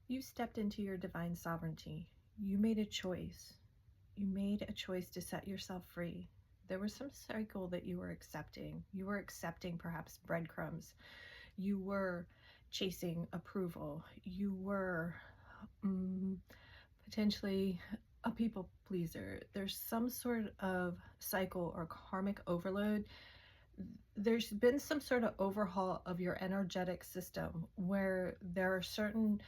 You stepped into your divine sovereignty. You made a choice. You made a choice to set yourself free. There was some cycle that you were accepting. You were accepting perhaps breadcrumbs. You were chasing approval. You were potentially a people pleaser. There's some sort of cycle or karmic overload. There's been some sort of overhaul of your energetic system where there are certain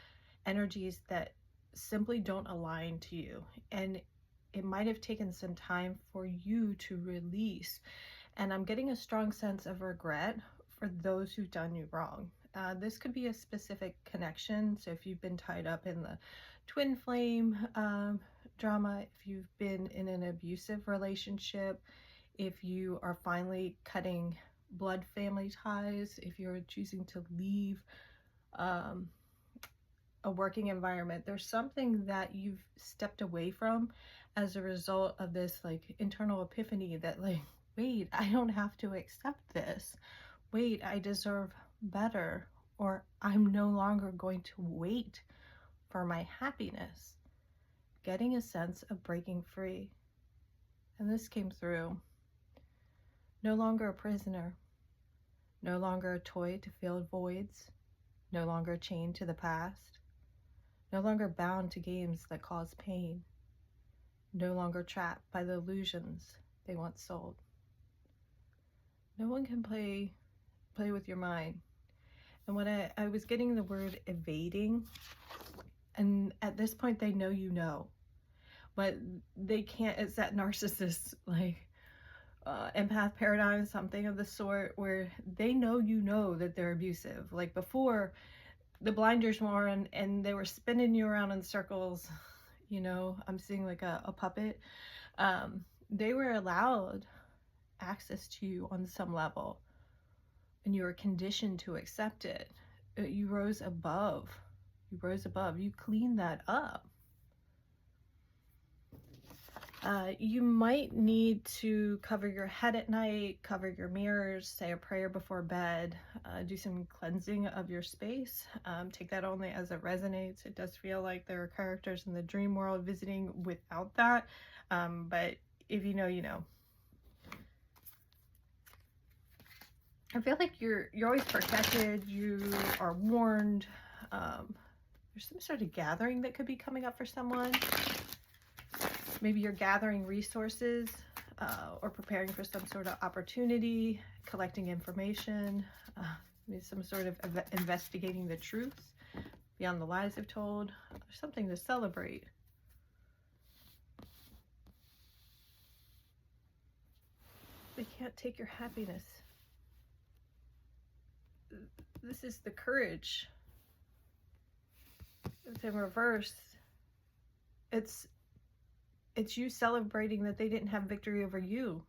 energies that simply don't align to you, and it might have taken some time for you to release. And I'm getting a strong sense of regret for those who've done you wrong. This could be a specific connection. So if you've been tied up in the twin flame drama, if you've been in an abusive relationship, if you are finally cutting blood family ties, if you're choosing to leave a working environment, there's something that you've stepped away from as a result of this like internal epiphany that like, wait, I don't have to accept this. Wait, I deserve better. Or I'm no longer going to wait for my happiness. Getting a sense of breaking free. And this came through. No longer a prisoner. No longer a toy to fill voids. No longer chained to the past. No longer bound to games that cause pain. No longer trapped by the illusions they once sold. No one can play with your mind. And when I was getting the word evading, and at this point they know you know, but they can't. It's that narcissist like empath paradigm, something of the sort, where they know you know that they're abusive. Like before, the blinders were on and they were spinning you around in circles. You know, I'm seeing like a puppet. They were allowed access to you on some level, and you were conditioned to accept it. You rose above. You cleaned that up. You might need to cover your head at night, cover your mirrors, say a prayer before bed, do some cleansing of your space. Take that only as it resonates. It does feel like there are characters in the dream world visiting without that, but if you know, you know. I feel like you're always protected. You are warned. There's some sort of gathering that could be coming up for someone. Maybe you're gathering resources or preparing for some sort of opportunity, collecting information, maybe some sort of investigating the truth beyond the lies they've told. There's something to celebrate. They can't take your happiness. This is the courage. It's in reverse. It's you celebrating that they didn't have victory over you.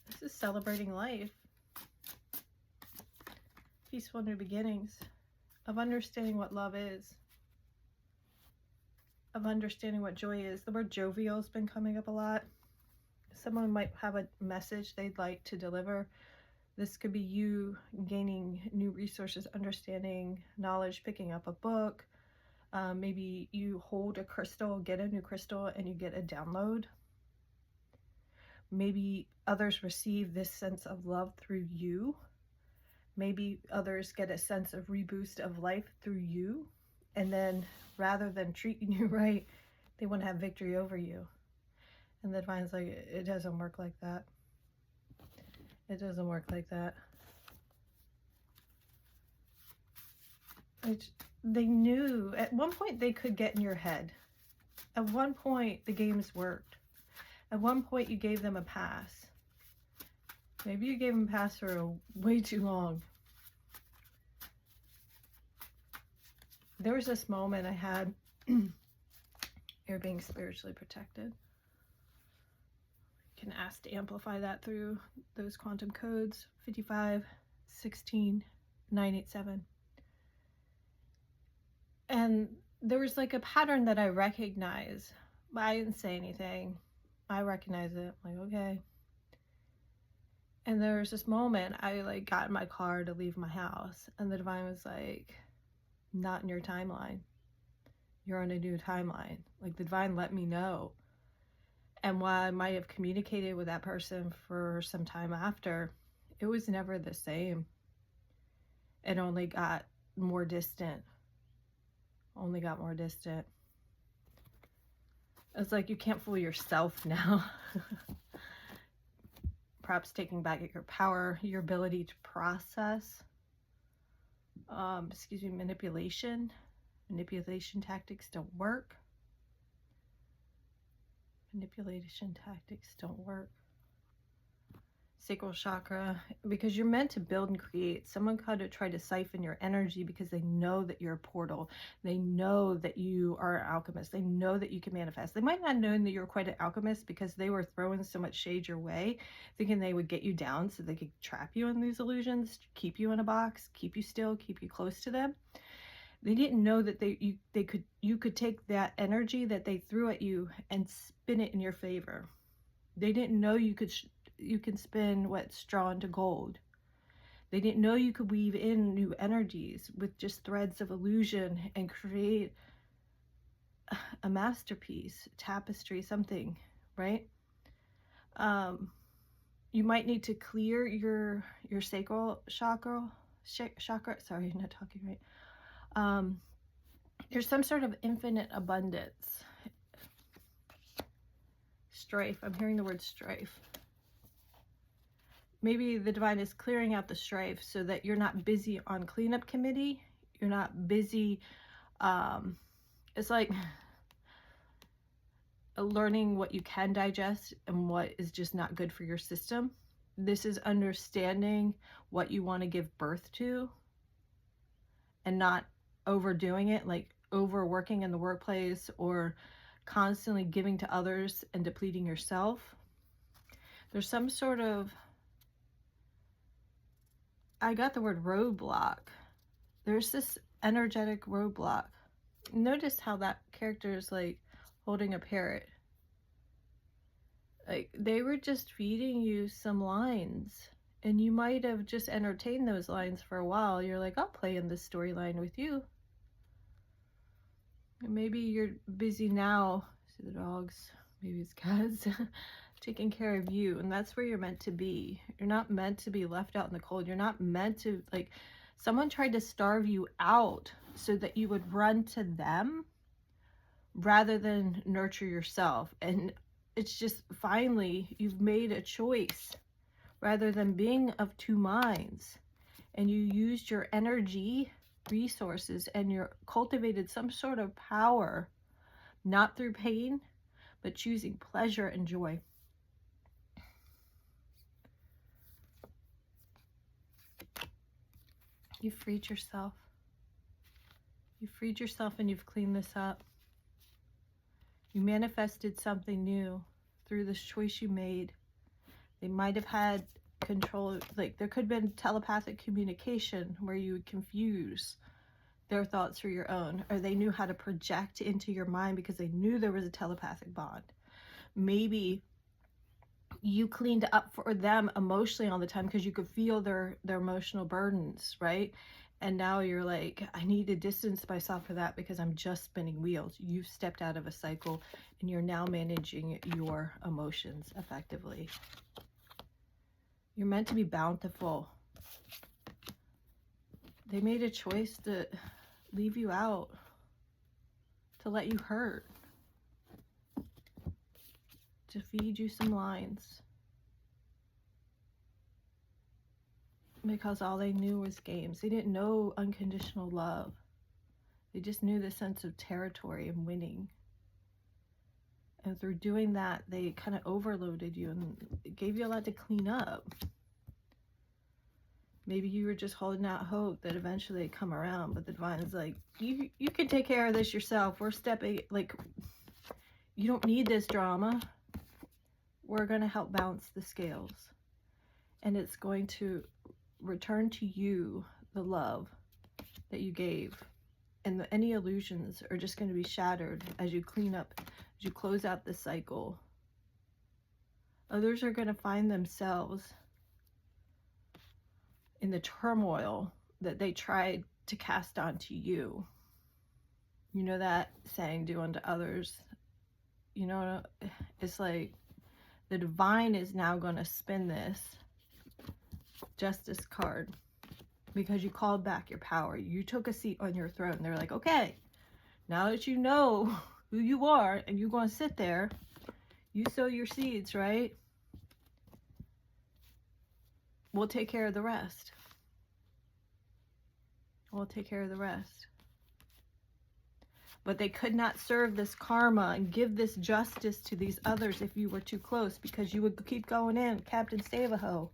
This is celebrating life. Peaceful new beginnings. Of understanding what love is. Of understanding what joy is. The word jovial has been coming up a lot. Someone might have a message they'd like to deliver. This could be you gaining new resources, understanding, knowledge, picking up a book. Maybe you hold a crystal, get a new crystal, and you get a download. Maybe others receive this sense of love through you. Maybe others get a sense of reboost of life through you. And then rather than treating you right, they want to have victory over you. And the divine's like, it doesn't work like that. It doesn't work like that. They knew at one point they could get in your head. At one point the games worked. At one point you gave them a pass. Maybe you gave them a pass for way too long. There was this moment I had. You're being spiritually protected. You can ask to amplify that through those quantum codes, 55, 16, 987. And there was like a pattern that I recognize, but I didn't say anything. I recognize it. I'm like, okay. And there was this moment I like got in my car to leave my house, and the divine was like, not in your timeline. You're on a new timeline. Like, the divine let me know. And while I might have communicated with that person for some time after, it was never the same. It only got more distant. Only got more distant. It's like you can't fool yourself now. Perhaps taking back your power, your ability to process, manipulation. Manipulation tactics don't work. Manipulation tactics don't work. Sacral chakra, because you're meant to build and create. Someone could have tried to siphon your energy because they know that you're a portal. They know that you are an alchemist. They know that you can manifest. They might not have known that you're quite an alchemist because they were throwing so much shade your way, thinking they would get you down so they could trap you in these illusions, keep you in a box, keep you still, keep you close to them. They didn't know that you could take that energy that they threw at you and spin it in your favor. They didn't know you can spin straw into gold. They didn't know you could weave in new energies with just threads of illusion and create a masterpiece, tapestry, something, right? You might need to clear your sacral chakra. Sorry, I'm not talking right. There's some sort of infinite abundance. Strife. I'm hearing the word strife. Maybe the divine is clearing out the strife so that you're not busy on cleanup committee. You're not busy. It's like learning what you can digest and what is just not good for your system. This is understanding what you want to give birth to and not overdoing it, like overworking in the workplace or constantly giving to others and depleting yourself. There's some sort of, I got the word roadblock. There's this energetic roadblock. Notice how that character is like holding a parrot. Like, they were just feeding you some lines, and you might have just entertained those lines for a while. You're like, I'll play in this storyline with you. And maybe you're busy now. See the dogs, maybe it's cats, taking care of you, and that's where you're meant to be. You're not meant to be left out in the cold. You're not meant to, like, someone tried to starve you out so that you would run to them rather than nurture yourself. And it's just, finally, you've made a choice rather than being of two minds, and you used your energy, resources, and you cultivated some sort of power, not through pain, but choosing pleasure and joy. You freed yourself. You freed yourself, and you've cleaned this up. You manifested something new through this choice you made. They might have had control, like there could have been telepathic communication where you would confuse their thoughts for your own, or they knew how to project into your mind because they knew there was a telepathic bond. Maybe you cleaned up for them emotionally all the time because you could feel their emotional burdens, right? And now you're like, I need to distance myself for that because I'm just spinning wheels. You've stepped out of a cycle and you're now managing your emotions effectively. You're meant to be bountiful. They made a choice to leave you out, to let you hurt, to feed you some lines. Because all they knew was games. They didn't know unconditional love. They just knew the sense of territory and winning. And through doing that, they kind of overloaded you and it gave you a lot to clean up. Maybe you were just holding out hope that eventually it'd come around, but the divine is like, you can take care of this yourself. We're stepping, like, you don't need this drama. We're going to help balance the scales. And it's going to return to you the love that you gave. And any illusions are just going to be shattered as you clean up, as you close out the cycle. Others are going to find themselves in the turmoil that they tried to cast onto you. You know that saying, do unto others. You know, it's like the divine is now going to spin this justice card because you called back your power. You took a seat on your throne. They're like, okay, now that you know who you are and you're going to sit there, you sow your seeds, right? We'll take care of the rest. We'll take care of the rest. But they could not serve this karma and give this justice to these others if you were too close, because you would keep going in, Captain Save-A-Ho.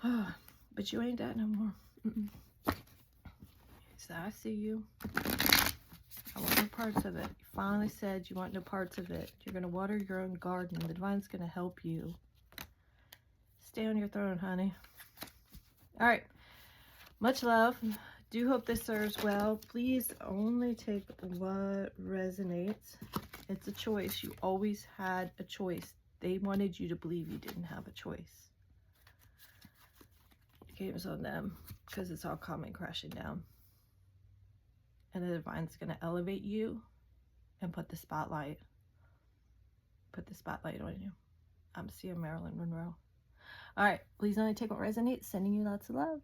But you ain't that no more. So I see you. I want no parts of it. You finally said you want no parts of it. You're going to water your own garden. The divine's going to help you. Stay on your throne, honey. All right. Much love. Do hope this serves well. Please only take what resonates. It's a choice. You always had a choice. They wanted you to believe you didn't have a choice. The game's on them because it's all coming crashing down. And the divine's going to elevate you and put the spotlight on you. I'm seeing Marilyn Monroe. All right. Please only take what resonates. Sending you lots of love.